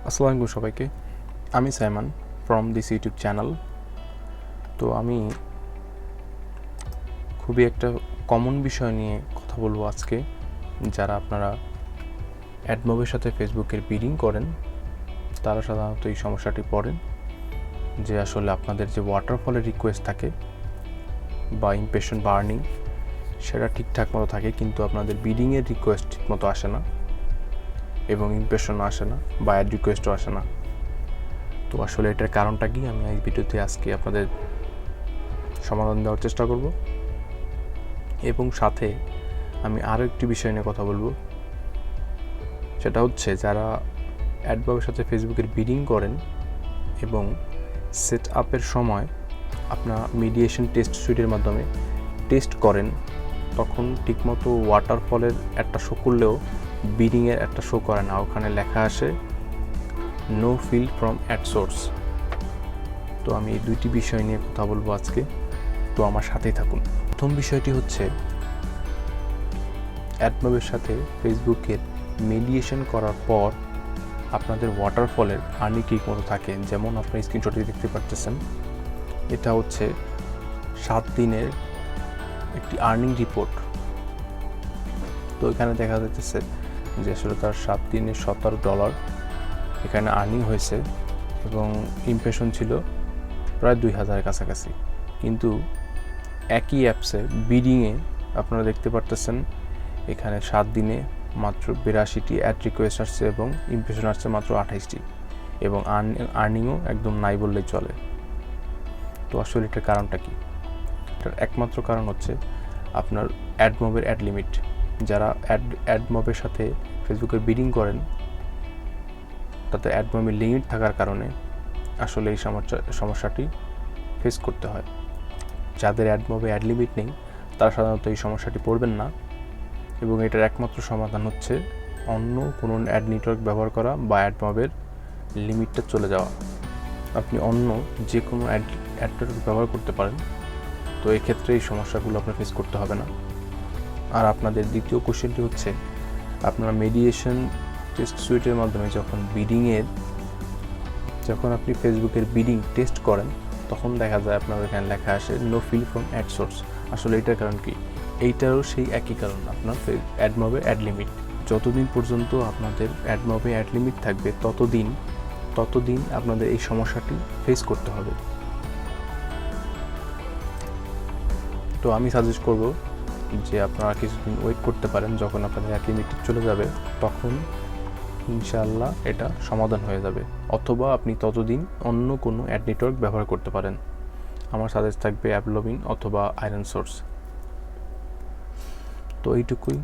আসসালামু আলাইকুম সবাইকে। আমি Saiman from this YouTube channel. তো আমি খুবই একটা কমন বিষয় নিয়ে কথা বলবো আজকে। যারা আপনারা অ্যাডমবের সাথে ফেসবুকের বিডিং করেন তারা সাধারণত এই সমস্যাটি পড়েন যে আসলে আপনাদের যে ওয়াটারফলের রিকোয়েস্ট থাকে বা ইমপ্রেশন বার্নিং সেটা ঠিকঠাক মতো থাকে, কিন্তু আপনাদের বিডিংয়ের রিকোয়েস্ট ঠিক মতো আসে না এবং ইমপ্রেশনও আসে না বা অ্যাড রিকোয়েস্টও আসে না। তো আসলে এটার কারণটা কি আমি এই ভিডিওতে আজকে আপনাদের সমাধান দেওয়ার চেষ্টা করব, এবং সাথে আমি আরও একটি বিষয় নিয়ে কথা বলবো। সেটা হচ্ছে যারা অ্যাডমবের সাথে ফেসবুকের বিডিং করেন এবং সেট আপের সময় আপনার মিডিয়েশন টেস্ট সুইটের মাধ্যমে টেস্ট করেন, তখন ঠিকমতো ওয়াটারফলের একটা শো করলেও বিডিংয়ের একটা শো করে না। ওখানে লেখা আসে no field from ad source. তো আমি এই দুইটি বিষয় নিয়ে কথা বলবো আজকে, তো আমার সাথেই থাকুন। প্রথম বিষয়টি হচ্ছে অ্যাডমবের সাথে ফেসবুকের মিডিয়েশন করার পর আপনাদের ওয়াটারফলের আর্নিং ঠিক মতো থাকে। যেমন আপনার স্ক্রিনশটে দেখতে পাচ্ছেন, এটা হচ্ছে 7 দিনের একটি আর্নিং রিপোর্ট। তো এখানে দেখা যাচ্ছে যে আসলে তার 7 দিনে $17 এখানে আর্নিং হয়েছে এবং ইমপ্রেশন ছিল প্রায় 2000 কাছাকাছি। কিন্তু একই অ্যাপসে বিডিংয়ে আপনারা দেখতে পারতেছেন এখানে 7 দিনে মাত্র 82টি অ্যাড রিকোয়েস্ট আসছে এবং ইমপ্রেশন আসছে মাত্র 28টি, এবং আর্নিংও একদম নাই বললেই চলে। তো আসলে এটার কারণটা কি? এটার একমাত্র কারণ হচ্ছে আপনার অ্যাডমবের অ্যাড লিমিট। যারা অ্যাডমবের সাথে ফেসবুকের বিডিং করেন তাতে অ্যাডমবের লিমিট থাকার কারণে আসলে এই সমস্যাটি ফেস করতে হয়। যাদের অ্যাডমবে অ্যাড লিমিট নেই তারা সাধারণত এই সমস্যাটি পড়বেন না, এবং এটার একমাত্র সমাধান হচ্ছে অন্য কোনো অ্যাড নেটওয়ার্ক ব্যবহার করা বা অ্যাডমবের লিমিটটা চলে যাওয়া। আপনি অন্য যে কোনো অ্যাড নেটওয়ার্ক ব্যবহার করতে পারেন, তো এক্ষেত্রে এই সমস্যাগুলো আপনার ফেস করতে হবে না। আর আপনাদের দ্বিতীয় কোশ্চেনটি হচ্ছে, আপনারা মিডিয়েশন টেস্ট সুইটের মাধ্যমে যখন আপনি ফেসবুকের বিডিং টেস্ট করেন তখন দেখা যায় আপনার এখানে লেখা আসে no fill from ad source. আসলে এটার কারণ কি? এইটারও সেই একই কারণ, আপনার অ্যাডমবে অ্যাড লিমিট। যতদিন পর্যন্ত আপনাদের অ্যাডমবে অ্যাড লিমিট থাকবে ততদিন আপনাদের এই সমস্যাটি ফেস করতে হবে। তো আমি সাজেস্ট করব যে আপনারা কিছুদিন ওয়েট করতে পারেন। যখন আপনাদের অ্যাড লিমিট চলে যাবে তখন ইনশাআল্লাহ এটা সমাধান হয়ে যাবে, অথবা আপনি ততদিন অন্য কোনো অ্যাড নেটওয়ার্ক ব্যবহার করতে পারেন। আমার সাজেস্ট থাকবে অ্যাপলবিন অথবা আয়রন সোর্স। তো এইটুকুই।